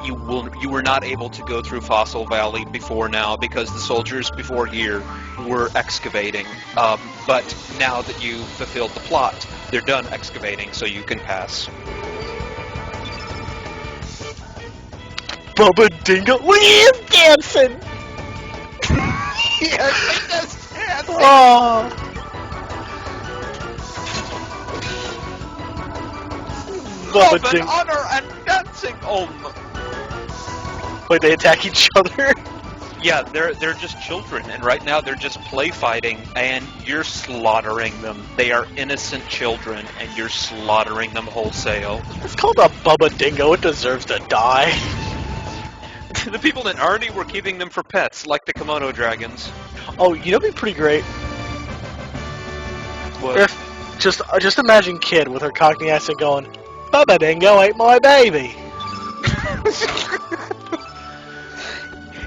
you were not able to go through Fossil Valley before now because the soldiers before here were excavating. But now that you fulfilled the plot, they're done excavating, so you can pass. Bubba Dingo, look at him dancing! Yes, he does dancing! Oh. Bubba Love and Dingo. honor and dancing! Wait, they attack each other? Yeah, they're just children, and right now they're just play fighting, and you're slaughtering them. They are innocent children, and you're slaughtering them wholesale. It's called a Bubba Dingo. It deserves to die. The people in Arnie were keeping them for pets, like the kimono dragons. Oh, you know what'd be pretty great? What? If just imagine Kid with her cockney accent going, Bubba Dingo ate my baby.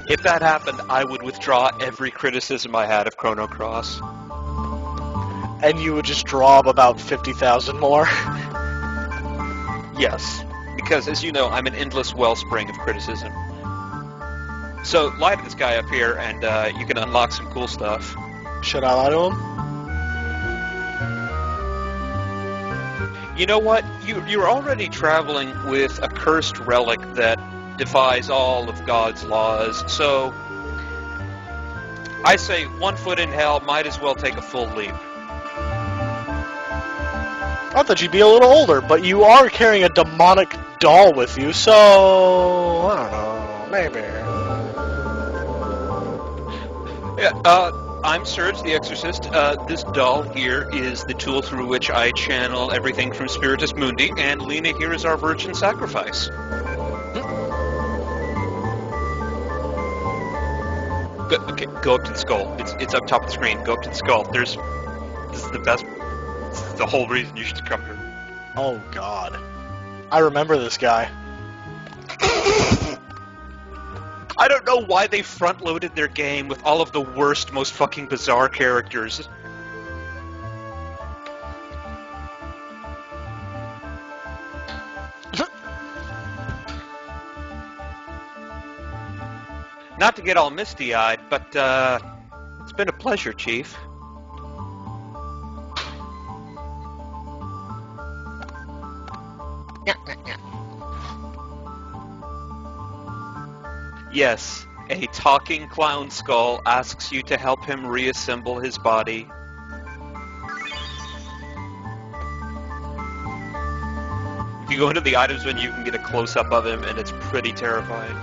If that happened, I would withdraw every criticism I had of Chrono Cross. And you would just draw up about 50,000 more. Yes, because as you know, I'm an endless wellspring of criticism. So, lie to this guy up here, and you can unlock some cool stuff. Should I lie to him? You know what? You're already traveling with a cursed relic that defies all of God's laws, so I say 1 foot in hell, might as well take a full leap. I thought you'd be a little older, but you are carrying a demonic doll with you, so I don't know, maybe. Yeah, I'm Serge the Exorcist. This doll here is the tool through which I channel everything from Spiritus Mundi, and Lena here is our virgin sacrifice. Okay, go up to the skull. It's up top of the screen. Go up to the skull. This is the best. This is the whole reason you should come here. Oh God, I remember this guy. I don't know why they front-loaded their game with all of the worst, most fucking bizarre characters. Not to get all misty-eyed, but it's been a pleasure, Chief. Yes, a talking clown skull asks you to help him reassemble his body. If you go into the items menu, you can get a close-up of him, and it's pretty terrifying.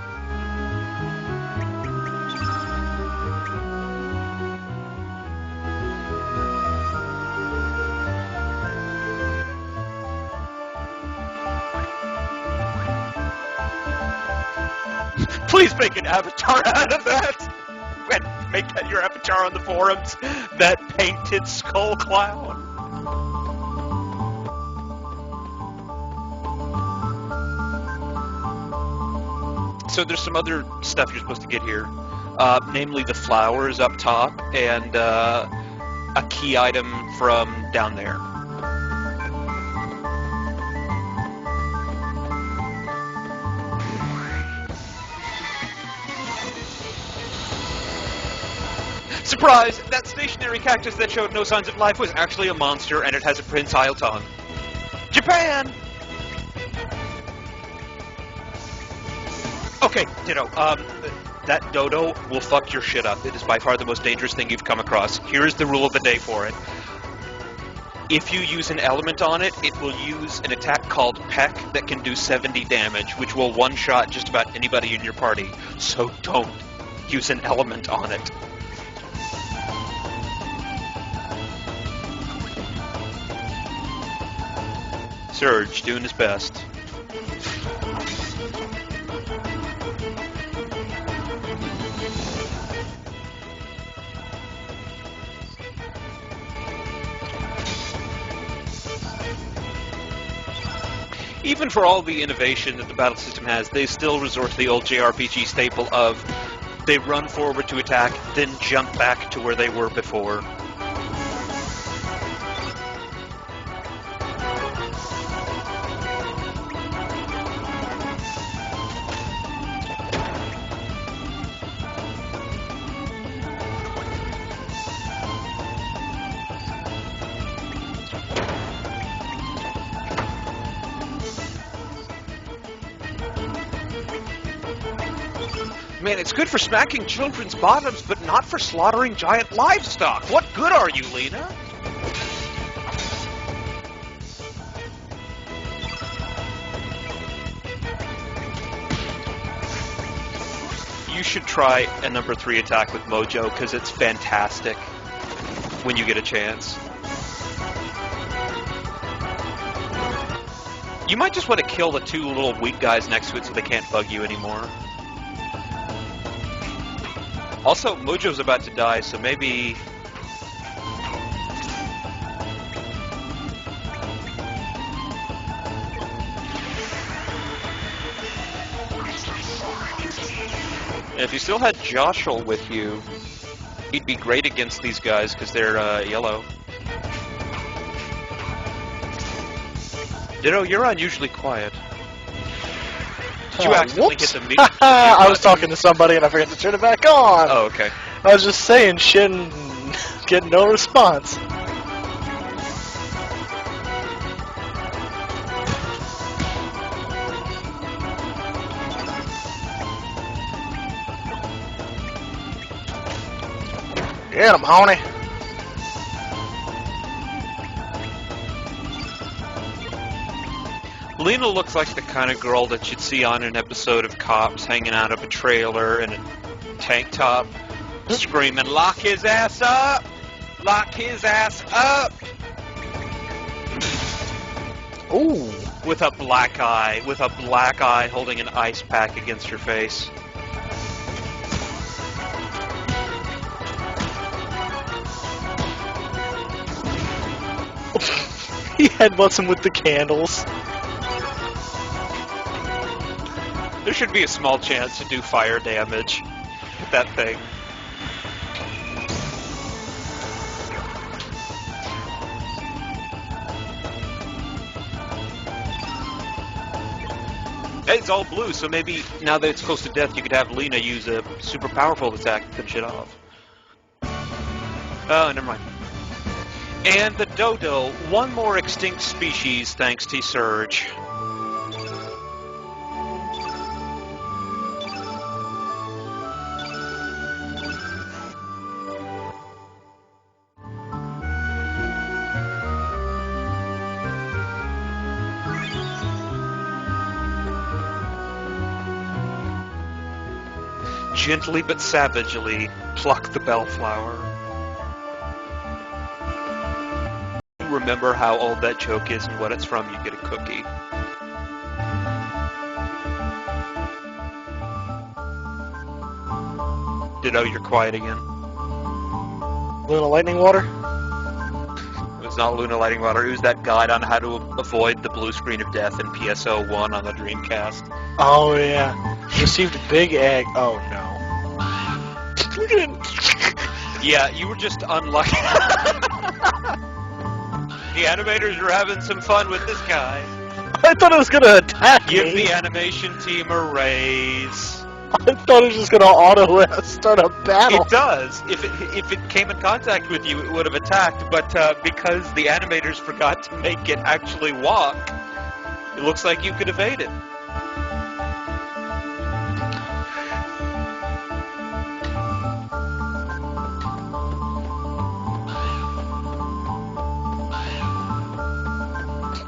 Please make an avatar out of that! And make that your avatar on the forums. That painted skull clown. So there's some other stuff you're supposed to get here. Namely the flowers up top and a key item from down there. Surprise! That stationary cactus that showed no signs of life was actually a monster, and it has a prehensile tongue. Japan! Okay, Ditto, that dodo will fuck your shit up. It is by far the most dangerous thing you've come across. Here is the rule of the day for it. If you use an element on it, it will use an attack called Peck that can do 70 damage, which will one-shot just about anybody in your party. So don't use an element on it. Surge, doing his best. Even for all the innovation that the battle system has, they still resort to the old JRPG staple of they run forward to attack, then jump back to where they were before. Man, it's good for smacking children's bottoms, but not for slaughtering giant livestock. What good are you, Lena? You should try a number 3 attack with Mojo, because it's fantastic when you get a chance. You might just want to kill the 2 little weak guys next to it so they can't bug you anymore. Also, Mojo's about to die, so maybe... if you still had Joshua with you, he'd be great against these guys, because they're yellow. Ditto, you're unusually quiet. Did you accidentally hit the mute? I was talking to somebody and I forgot to turn it back on. Oh, okay. I was just saying shit and getting no response. Get him, honey. Lena looks like the kind of girl that you'd see on an episode of Cops hanging out of a trailer in a tank top, screaming, "Lock his ass up! Lock his ass up!" Ooh. With a black eye holding an ice pack against your face. He headbutts him with the candles. There should be a small chance to do fire damage with that thing. It's all blue, so maybe now that it's close to death, you could have Lena use a super powerful attack to finish it off. Oh, never mind. And the dodo, one more extinct species thanks to Surge. gently but savagely pluck the bellflower. You remember how old that joke is and what it's from, you get a cookie. Ditto, you're quiet again. Luna Lightning Water? It was not Luna Lighting Water, it was that guide on how to avoid the blue screen of death in PSO1 on the Dreamcast. Oh, yeah. Received a big egg. Oh, no. Look at it. Yeah, you were just unlucky. The animators were having some fun with this guy. I thought it was going to attack Give me. the animation team a raise. I thought it was just going to auto start a battle. It does. If it came in contact with you, it would have attacked, but because the animators forgot to make it actually walk, it looks like you could evade it.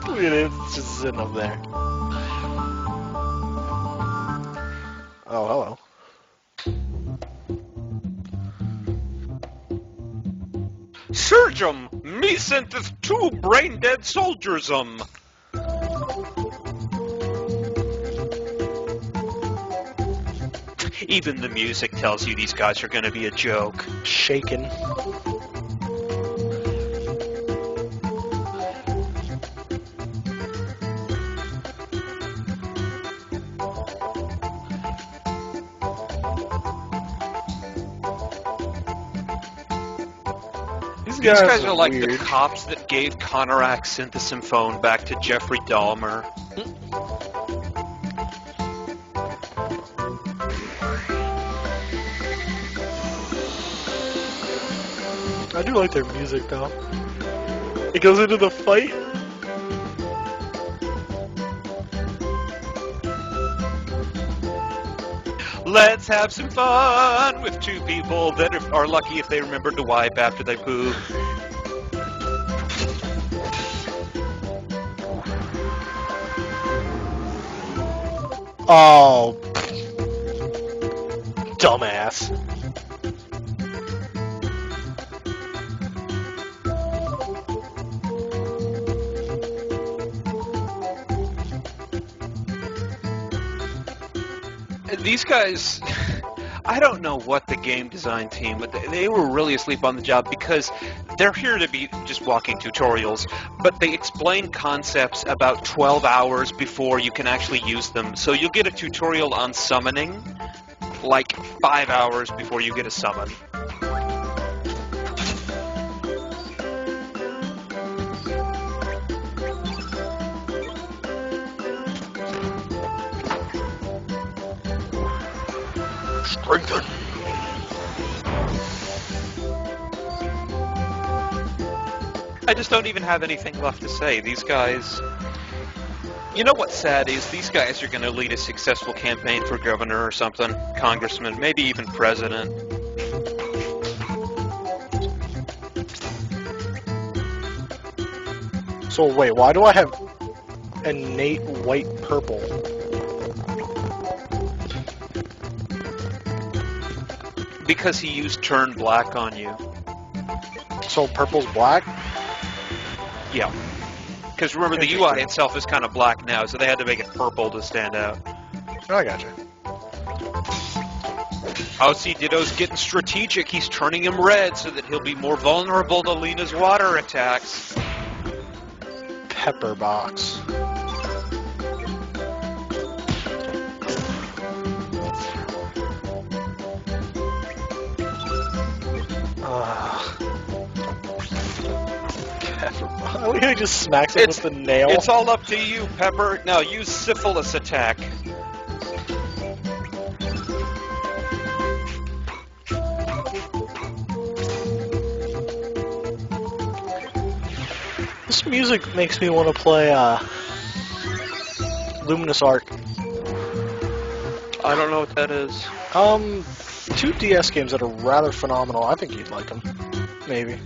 Look at it, it's just sitting up there. Oh, hello. Surgeon, me senteth 2 brain-dead soldiers. Even the music tells you these guys are going to be a joke. Shaken. These guys are like weird. The cops that gave Conorak Synthesiphone back to Jeffrey Dahmer. I do like their music though. It goes into the fight. Let's have some fun with 2 people that are lucky if they remember to wipe after they poo. Oh, dumbass. These guys, I don't know what the game design team, but they were really asleep on the job because they're here to be just walking tutorials, but they explain concepts about 12 hours before you can actually use them. So you'll get a tutorial on summoning, like 5 hours before you get a summon. Strengthen. I just don't even have anything left to say. These guys... You know what's sad is these guys are going to lead a successful campaign for governor or something, congressman, maybe even president. So wait, why do I have innate white purple? Because he used turn black on you. So purple's black? Yeah. Because remember, the UI itself is kind of black now, so they had to make it purple to stand out. Oh, I gotcha. Oh, see, Ditto's getting strategic. He's turning him red so that he'll be more vulnerable to Lena's water attacks. Pepper box. I like how he just smacks it with the nail. It's all up to you, Pepper. Now use syphilis attack. This music makes me want to play Luminous Arc. I don't know what that is. 2 DS games that are rather phenomenal. I think you'd like them. Maybe.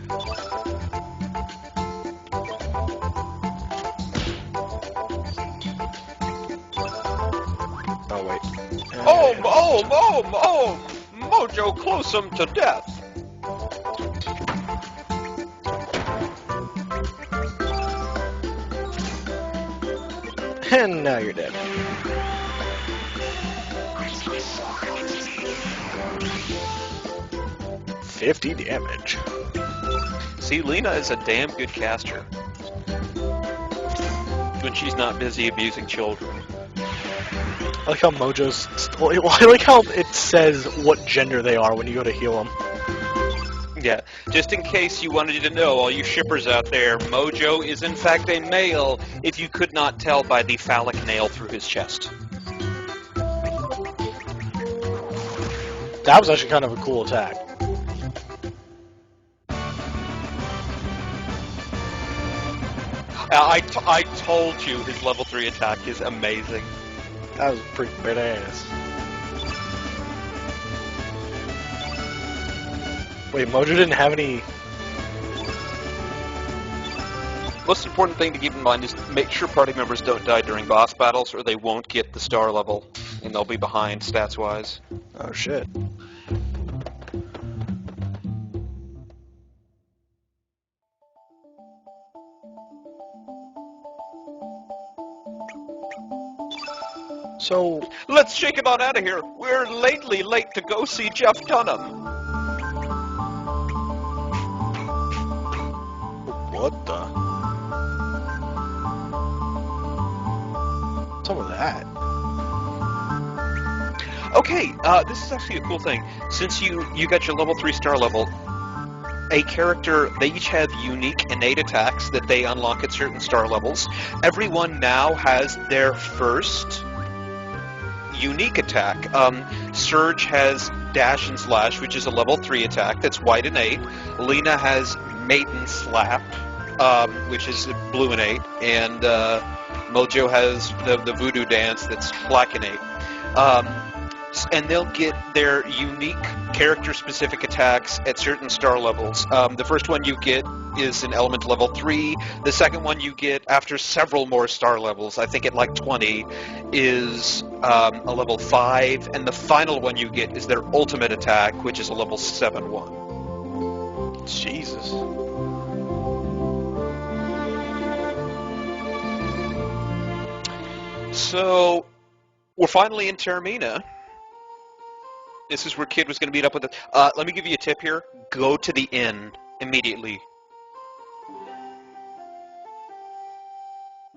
Oh, wait. Oh! Mojo close him to death. And now you're dead. $50 damage. See, Lena is a damn good caster. When she's not busy abusing children. I like how Mojo's... I like how it says what gender they are when you go to heal them. Yeah, just in case you wanted to know, all you shippers out there, Mojo is in fact a male, if you could not tell by the phallic nail through his chest. That was actually kind of a cool attack. I told you his level 3 attack is amazing. That was pretty badass. Wait, Mojo didn't have any... Most important thing to keep in mind is make sure party members don't die during boss battles or they won't get the star level, and they'll be behind stats-wise. Oh, shit. So... Let's shake it on out of here. We're lately late to go see Jeff Dunham. What the? What's up with that? Okay, this is actually a cool thing. Since you got your level 3 star level, a character, they each have unique innate attacks that they unlock at certain star levels. Everyone now has their first unique attack. Surge has Dash and Slash, which is a level 3 attack that's white innate. Lena has Maiden Slap, which is blue innate. And Mojo has the Voodoo Dance that's black innate. And they'll get their unique character-specific attacks at certain star levels. The first one you get is an element level 3. The second one you get after several more star levels, I think at like 20, is a level 5. And the final one you get is their ultimate attack, which is a level 7 one. Jesus. So, we're finally in Termina. This is where Kid was going to meet up with it. Let me give you a tip here. Go to the inn immediately.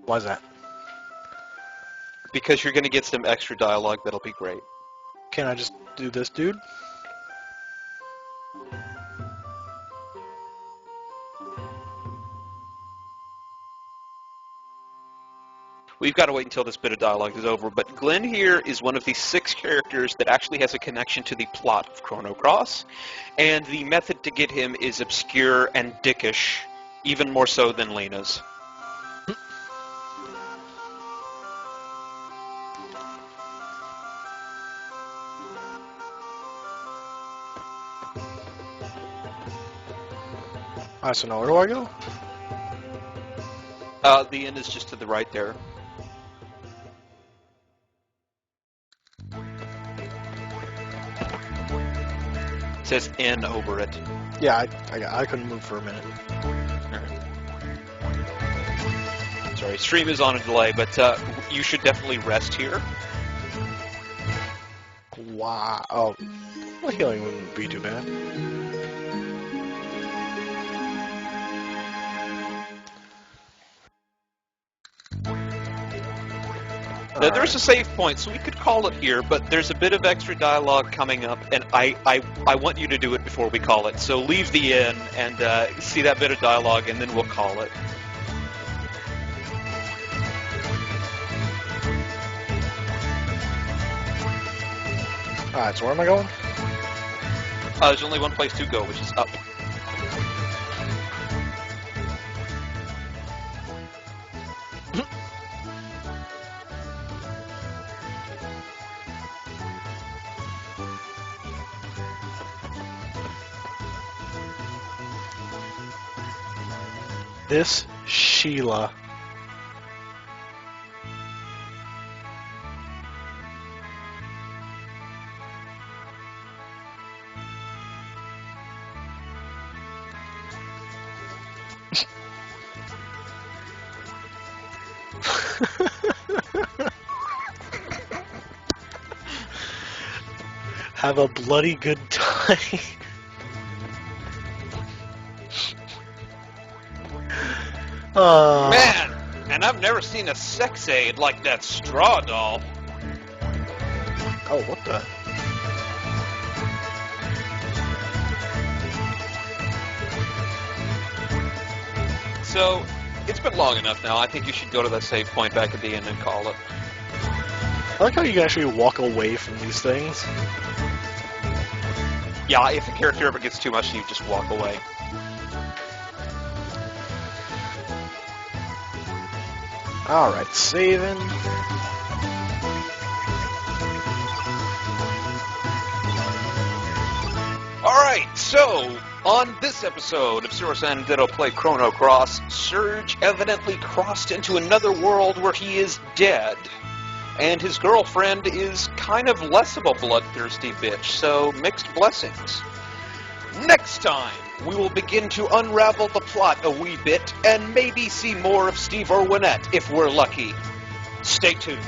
Why's that? Because you're going to get some extra dialogue that'll be great. Can I just do this, dude? We've got to wait until this bit of dialogue is over, but Glenn here is one of the 6 characters that actually has a connection to the plot of Chrono Cross, and the method to get him is obscure and dickish, even more so than Lena's. Alright, so now where do I go? The inn is just to the right there. It says inn over it. Yeah, I couldn't move for a minute. Sorry, stream is on a delay, but you should definitely rest here. Wow. Oh, well, healing wouldn't be too bad. Now, there's a save point, so we could call it here, but there's a bit of extra dialogue coming up, and I want you to do it before we call it. So leave the inn and see that bit of dialogue, and then we'll call it. Alright, so where am I going? There's only one place to go, which is up. This Sheila. Have a bloody good time. Man, and I've never seen a sex aid like that straw doll. Oh, what the? So, it's been long enough now. I think you should go to the save point back at the end and call it. I like how you can actually walk away from these things. Yeah, if the character ever gets too much, you just walk away. Alright, saving. Alright, so, on this episode of Cirosan and Ditto Play Chrono Cross, Surge evidently crossed into another world where he is dead. And his girlfriend is kind of less of a bloodthirsty bitch, so mixed blessings. Next time, we will begin to unravel the plot a wee bit, and maybe see more of Steve Irwinette if we're lucky. Stay tuned.